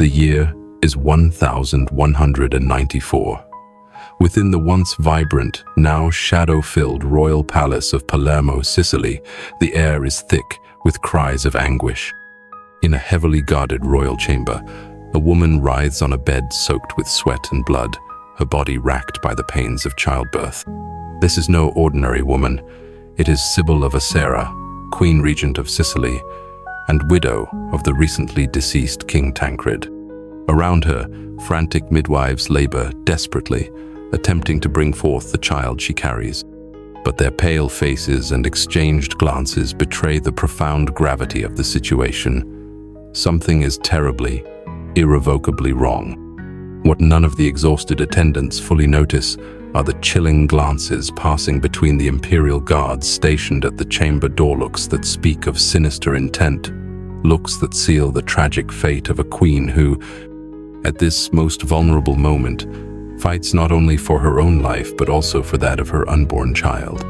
The year is 1194. Within the once vibrant, now shadow-filled royal palace of Palermo, Sicily, the air is thick with cries of anguish. In a heavily guarded royal chamber, a woman writhes on a bed soaked with sweat and blood, her body racked by the pains of childbirth. This is no ordinary woman. It is Sybil of Acerra, Queen Regent of Sicily, and widow of the recently deceased King Tancred. Around her, frantic midwives labor desperately, attempting to bring forth the child she carries. But their pale faces and exchanged glances betray the profound gravity of the situation. Something is terribly, irrevocably wrong. What none of the exhausted attendants fully notice are the chilling glances passing between the imperial guards stationed at the chamber door, looks that speak of sinister intent, looks that seal the tragic fate of a queen who, at this most vulnerable moment, fights not only for her own life but also for that of her unborn child.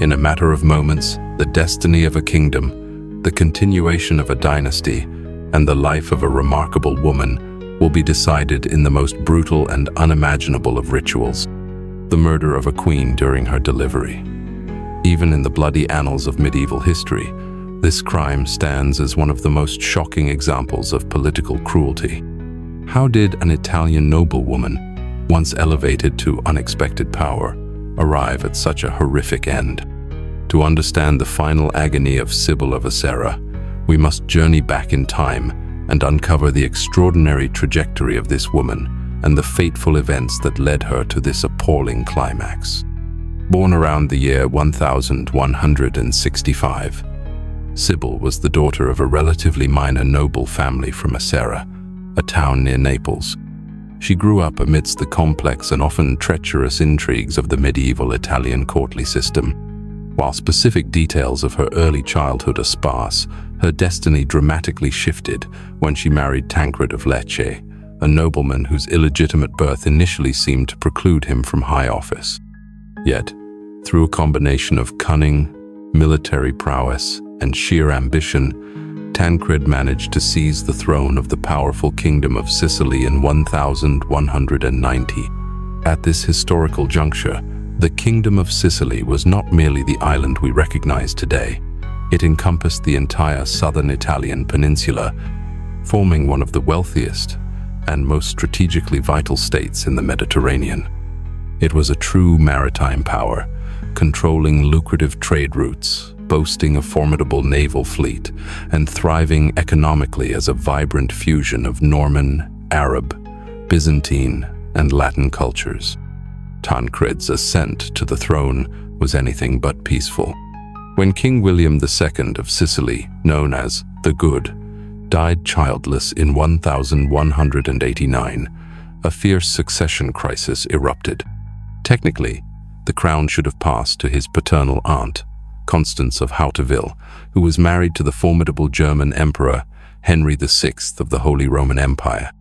In a matter of moments, the destiny of a kingdom, the continuation of a dynasty, and the life of a remarkable woman will be decided in the most brutal and unimaginable of rituals, the murder of a queen during her delivery. Even in the bloody annals of medieval history, this crime stands as one of the most shocking examples of political cruelty. How did an Italian noblewoman, once elevated to unexpected power, arrive at such a horrific end? To understand the final agony of Sybil of Acerra, we must journey back in time and uncover the extraordinary trajectory of this woman and the fateful events that led her to this appalling climax. Born around the year 1165, Sybil was the daughter of a relatively minor noble family from Acerra, a town near Naples. She grew up amidst the complex and often treacherous intrigues of the medieval Italian courtly system. While specific details of her early childhood are sparse, her destiny dramatically shifted when she married Tancred of Lecce, a nobleman whose illegitimate birth initially seemed to preclude him from high office. Yet, through a combination of cunning, military prowess, and sheer ambition, Tancred managed to seize the throne of the powerful kingdom of Sicily in 1190. At this historical juncture, the Kingdom of Sicily was not merely the island we recognize today. It encompassed the entire southern Italian peninsula, forming one of the wealthiest and most strategically vital states in the Mediterranean. It was a true maritime power, controlling lucrative trade routes, boasting a formidable naval fleet, and thriving economically as a vibrant fusion of Norman, Arab, Byzantine, and Latin cultures. Tancred's ascent to the throne was anything but peaceful. When King William II of Sicily, known as the Good, died childless in 1189, a fierce succession crisis erupted. Technically, the crown should have passed to his paternal aunt, Constance of Hauteville, who was married to the formidable German Emperor Henry VI of the Holy Roman Empire.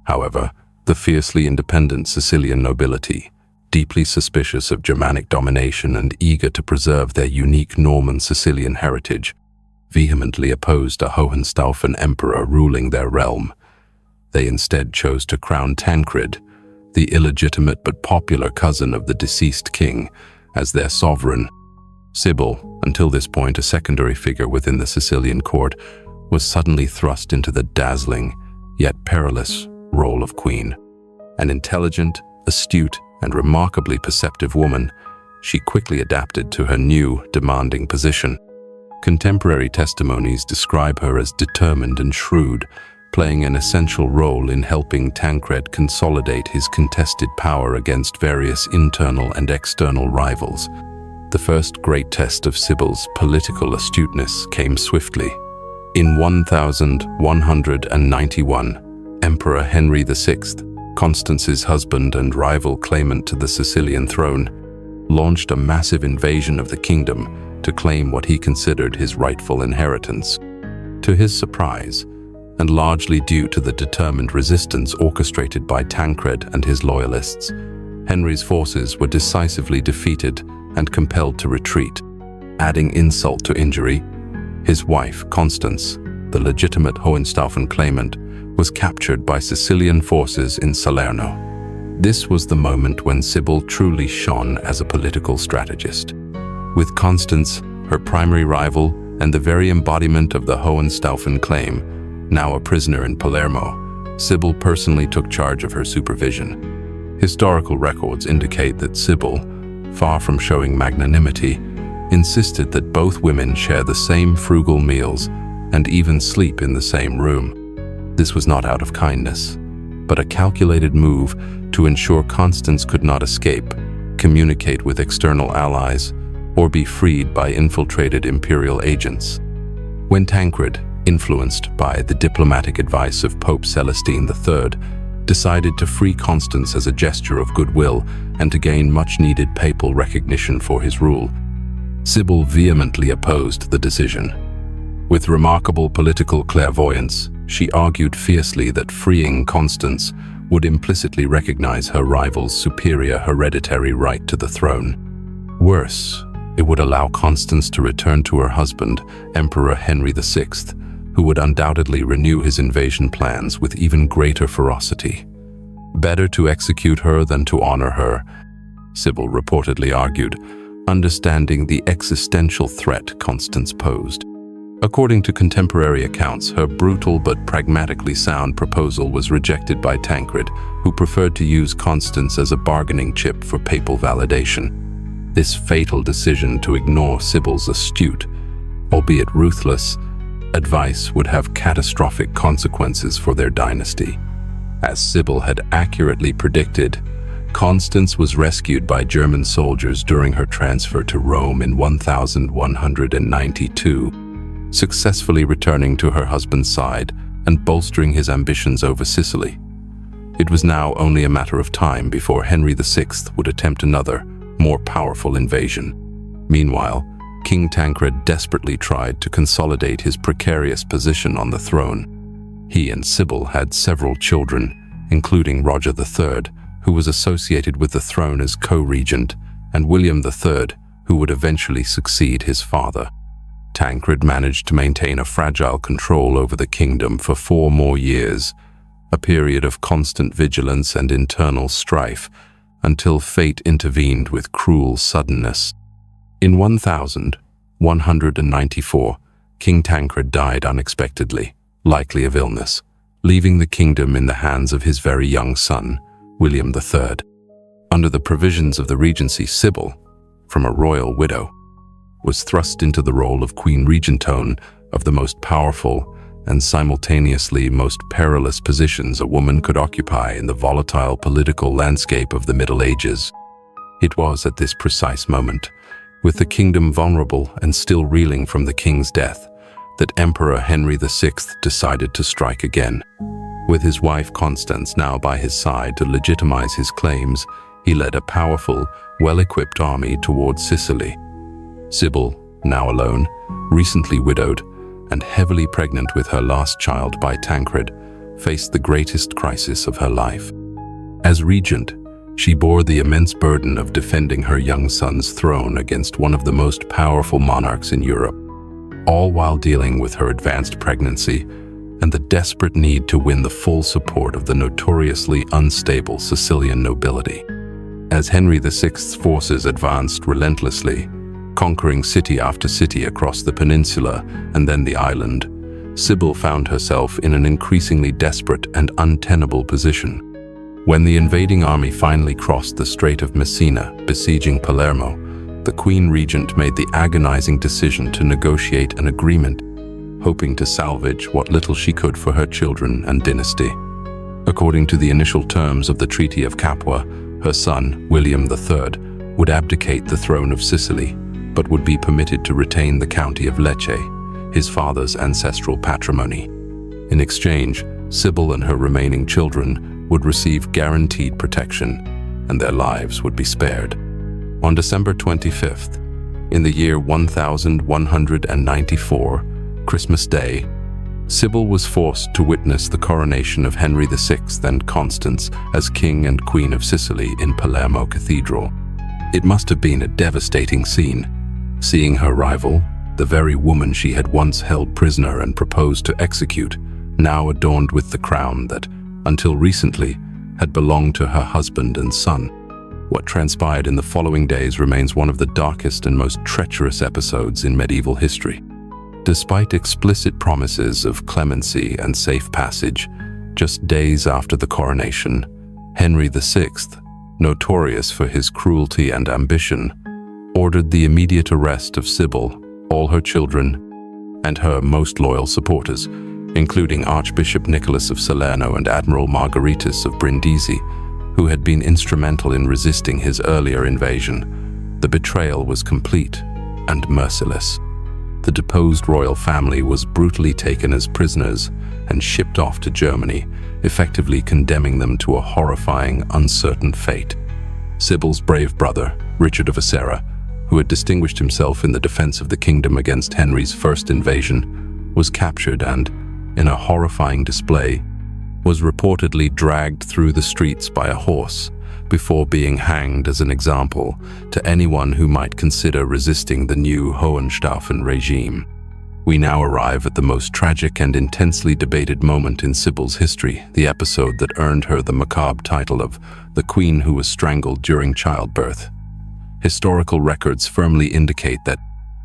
However, the fiercely independent Sicilian nobility, deeply suspicious of Germanic domination and eager to preserve their unique Norman Sicilian heritage, vehemently opposed a Hohenstaufen emperor ruling their realm. They instead chose to crown Tancred, the illegitimate but popular cousin of the deceased king, as their sovereign. Sybil, until this point a secondary figure within the Sicilian court, was suddenly thrust into the dazzling, yet perilous, role of queen. An intelligent, astute, and remarkably perceptive woman, she quickly adapted to her new, demanding position. Contemporary testimonies describe her as determined and shrewd, playing an essential role in helping Tancred consolidate his contested power against various internal and external rivals. The first great test of Sybil's political astuteness came swiftly. In 1191, Emperor Henry VI, Constance's husband and rival claimant to the Sicilian throne, launched a massive invasion of the kingdom to claim what he considered his rightful inheritance. To his surprise, and largely due to the determined resistance orchestrated by Tancred and his loyalists, Henry's forces were decisively defeated and compelled to retreat. Adding insult to injury, his wife, Constance, the legitimate Hohenstaufen claimant, was captured by Sicilian forces in Salerno. This was the moment when Sybil truly shone as a political strategist. With Constance, her primary rival and the very embodiment of the Hohenstaufen claim, now a prisoner in Palermo, Sybil personally took charge of her supervision. Historical records indicate that Sybil, far from showing magnanimity, insisted that both women share the same frugal meals and even sleep in the same room. This was not out of kindness, but a calculated move to ensure Constance could not escape, communicate with external allies, or be freed by infiltrated imperial agents. When Tancred, influenced by the diplomatic advice of Pope Celestine III, decided to free Constance as a gesture of goodwill and to gain much-needed papal recognition for his rule, Sybil vehemently opposed the decision. With remarkable political clairvoyance, she argued fiercely that freeing Constance would implicitly recognize her rival's superior hereditary right to the throne. Worse, it would allow Constance to return to her husband, Emperor Henry VI, who would undoubtedly renew his invasion plans with even greater ferocity. Better to execute her than to honor her, Sybil reportedly argued, understanding the existential threat Constance posed. According to contemporary accounts, her brutal but pragmatically sound proposal was rejected by Tancred, who preferred to use Constance as a bargaining chip for papal validation. This fatal decision to ignore Sybil's astute, albeit ruthless, advice would have catastrophic consequences for their dynasty. As Sybil had accurately predicted, Constance was rescued by German soldiers during her transfer to Rome in 1192, successfully returning to her husband's side and bolstering his ambitions over Sicily. It was now only a matter of time before Henry VI would attempt another, more powerful invasion. Meanwhile, King Tancred desperately tried to consolidate his precarious position on the throne. He and Sybil had several children, including Roger III, who was associated with the throne as co-regent, and William III, who would eventually succeed his father. Tancred managed to maintain a fragile control over the kingdom for 4 more years, a period of constant vigilance and internal strife, until fate intervened with cruel suddenness. In 1194, King Tancred died unexpectedly, likely of illness, leaving the kingdom in the hands of his very young son, William III. Under the provisions of the regency, Sybil, from a royal widow, was thrust into the role of Queen Regentone of the most powerful and simultaneously most perilous positions a woman could occupy in the volatile political landscape of the Middle Ages. It was at this precise moment, with the kingdom vulnerable and still reeling from the king's death, that Emperor Henry VI decided to strike again. With his wife Constance now by his side to legitimize his claims, he led a powerful, well-equipped army towards Sicily. Sybil, now alone, recently widowed, and heavily pregnant with her last child by Tancred, faced the greatest crisis of her life. As regent, she bore the immense burden of defending her young son's throne against one of the most powerful monarchs in Europe, all while dealing with her advanced pregnancy and the desperate need to win the full support of the notoriously unstable Sicilian nobility. As Henry VI's forces advanced relentlessly, conquering city after city across the peninsula and then the island, Sybil found herself in an increasingly desperate and untenable position. When the invading army finally crossed the Strait of Messina, besieging Palermo, the Queen Regent made the agonizing decision to negotiate an agreement, hoping to salvage what little she could for her children and dynasty. According to the initial terms of the Treaty of Capua, her son, William III, would abdicate the throne of Sicily, but would be permitted to retain the county of Lecce, his father's ancestral patrimony. In exchange, Sybil and her remaining children would receive guaranteed protection, and their lives would be spared. On December 25th, in the year 1194, Christmas Day, Sybil was forced to witness the coronation of Henry VI and Constance as King and Queen of Sicily in Palermo Cathedral. It must have been a devastating scene, seeing her rival, the very woman she had once held prisoner and proposed to execute, now adorned with the crown that, until recently, had belonged to her husband and son. What transpired in the following days remains one of the darkest and most treacherous episodes in medieval history. Despite explicit promises of clemency and safe passage, just days after the coronation, Henry VI, notorious for his cruelty and ambition, ordered the immediate arrest of Sybil, all her children, and her most loyal supporters, including Archbishop Nicholas of Salerno and Admiral Margaritis of Brindisi, who had been instrumental in resisting his earlier invasion. The betrayal was complete and merciless. The deposed royal family was brutally taken as prisoners and shipped off to Germany, effectively condemning them to a horrifying, uncertain fate. Sybil's brave brother, Richard of Acera, who had distinguished himself in the defense of the kingdom against Henry's first invasion, was captured and, in a horrifying display, was reportedly dragged through the streets by a horse before being hanged as an example to anyone who might consider resisting the new Hohenstaufen regime. We now arrive at the most tragic and intensely debated moment in Sybil's history, the episode that earned her the macabre title of the Queen who was strangled during childbirth. Historical records firmly indicate that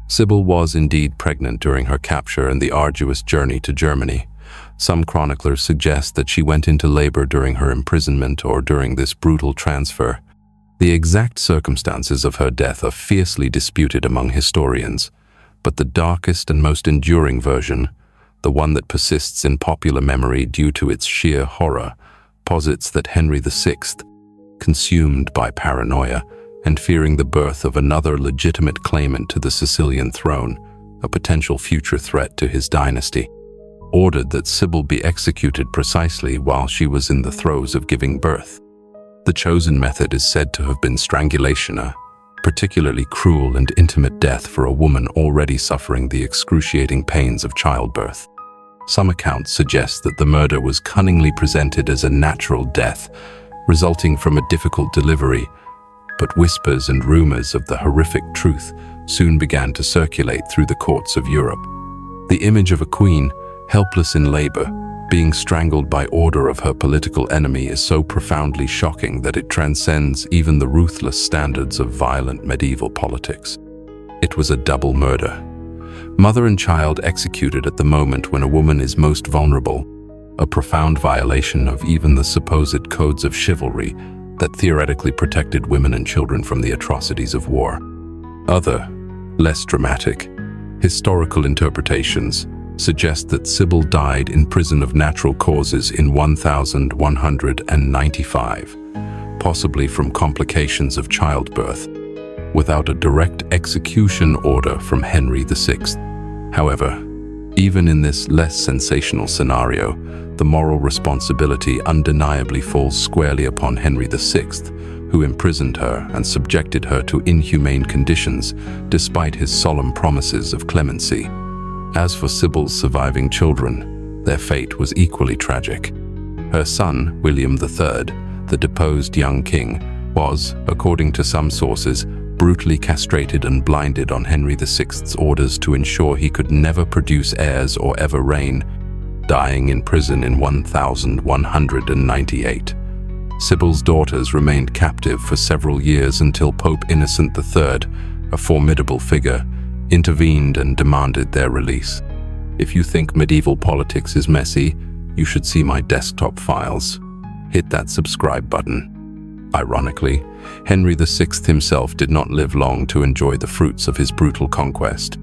Sybil was indeed pregnant during her capture and the arduous journey to Germany. Some chroniclers suggest that she went into labor during her imprisonment or during this brutal transfer. The exact circumstances of her death are fiercely disputed among historians, but the darkest and most enduring version, the one that persists in popular memory due to its sheer horror, posits that Henry VI, consumed by paranoia and fearing the birth of another legitimate claimant to the Sicilian throne, a potential future threat to his dynasty, ordered that Sybil be executed precisely while she was in the throes of giving birth. The chosen method is said to have been strangulation, a particularly cruel and intimate death for a woman already suffering the excruciating pains of childbirth. Some accounts suggest that the murder was cunningly presented as a natural death, resulting from a difficult delivery, but whispers and rumors of the horrific truth soon began to circulate through the courts of Europe. The image of a queen, helpless in labor, being strangled by order of her political enemy is so profoundly shocking that it transcends even the ruthless standards of violent medieval politics. It was a double murder. Mother and child executed at the moment when a woman is most vulnerable, a profound violation of even the supposed codes of chivalry that theoretically protected women and children from the atrocities of war. Other, less dramatic, historical interpretations suggest that Sybil died in prison of natural causes in 1195, possibly from complications of childbirth, without a direct execution order from Henry VI. However, even in this less sensational scenario, the moral responsibility undeniably falls squarely upon Henry VI, who imprisoned her and subjected her to inhumane conditions despite his solemn promises of clemency. As for Sybil's surviving children, their fate was equally tragic. Her son, William III, the deposed young king, was, according to some sources, brutally castrated and blinded on Henry VI's orders to ensure he could never produce heirs or ever reign, dying in prison in 1198. Sybil's daughters remained captive for several years until Pope Innocent III, a formidable figure, intervened and demanded their release. If you think medieval politics is messy, you should see my desktop files. Hit that subscribe button. Ironically, Henry VI himself did not live long to enjoy the fruits of his brutal conquest.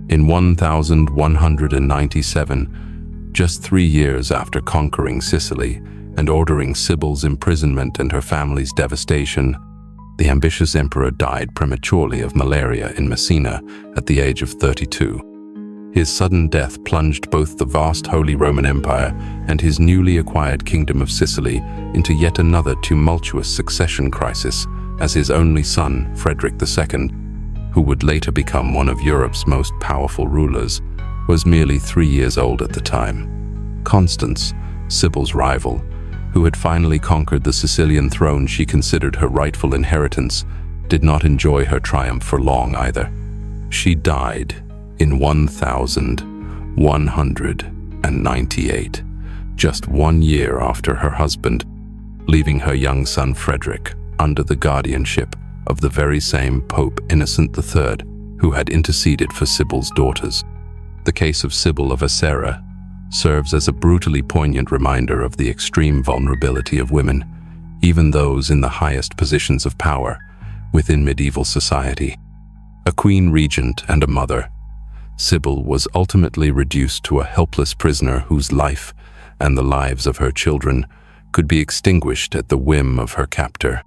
In 1197, just 3 years after conquering Sicily and ordering Sybil's imprisonment and her family's devastation, the ambitious emperor died prematurely of malaria in Messina at the age of 32. His sudden death plunged both the vast Holy Roman Empire and his newly acquired Kingdom of Sicily into yet another tumultuous succession crisis, as his only son, Frederick II, who would later become one of Europe's most powerful rulers, was merely 3 years old at the time. Constance, Sybil's rival, who had finally conquered the Sicilian throne she considered her rightful inheritance, did not enjoy her triumph for long either. She died in 1198, just 1 year after her husband, leaving her young son Frederick under the guardianship of the very same Pope Innocent III who had interceded for Sybil's daughters. The case of Sybil of Acera serves as a brutally poignant reminder of the extreme vulnerability of women, even those in the highest positions of power within medieval society. A queen regent and a mother, Sybil was ultimately reduced to a helpless prisoner whose life and the lives of her children could be extinguished at the whim of her captor.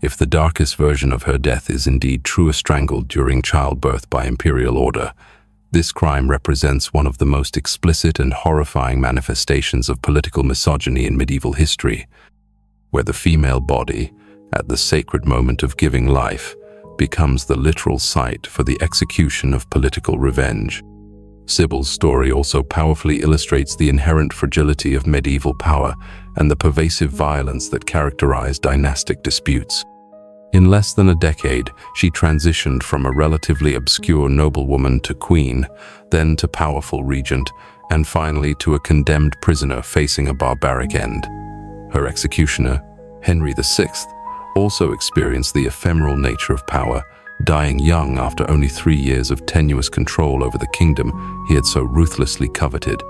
If the darkest version of her death is indeed true, strangled during childbirth by imperial order, this crime represents one of the most explicit and horrifying manifestations of political misogyny in medieval history, where the female body, at the sacred moment of giving life, becomes the literal site for the execution of political revenge. Sybil's story also powerfully illustrates the inherent fragility of medieval power and the pervasive violence that characterized dynastic disputes. In less than a decade, she transitioned from a relatively obscure noblewoman to queen, then to powerful regent, and finally to a condemned prisoner facing a barbaric end. Her executioner, Henry VI, also experienced the ephemeral nature of power, dying young after only 3 years of tenuous control over the kingdom he had so ruthlessly coveted.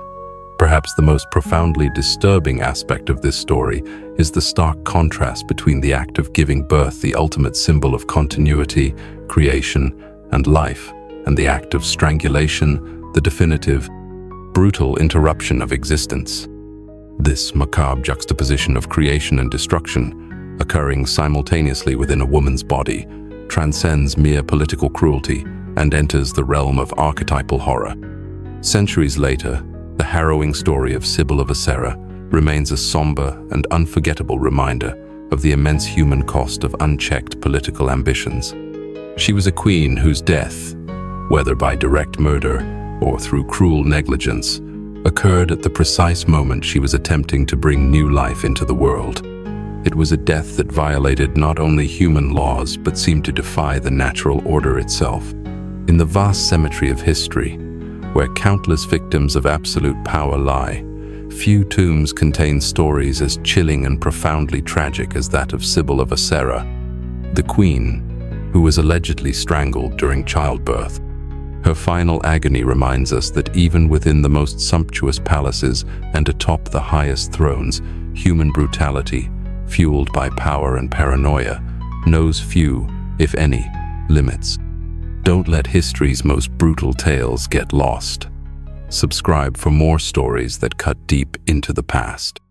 Perhaps the most profoundly disturbing aspect of this story is the stark contrast between the act of giving birth, the ultimate symbol of continuity, creation, and life, and the act of strangulation, the definitive, brutal interruption of existence. This macabre juxtaposition of creation and destruction, occurring simultaneously within a woman's body, transcends mere political cruelty and enters the realm of archetypal horror. Centuries later, the harrowing story of Sybil of Acera remains a somber and unforgettable reminder of the immense human cost of unchecked political ambitions. She was a queen whose death, whether by direct murder or through cruel negligence, occurred at the precise moment she was attempting to bring new life into the world. It was a death that violated not only human laws but seemed to defy the natural order itself. In the vast cemetery of history, where countless victims of absolute power lie, few tombs contain stories as chilling and profoundly tragic as that of Sybil of Acera, the queen who was allegedly strangled during childbirth. Her final agony reminds us that even within the most sumptuous palaces and atop the highest thrones, human brutality, fueled by power and paranoia, knows few, if any, limits. Don't let history's most brutal tales get lost. Subscribe for more stories that cut deep into the past.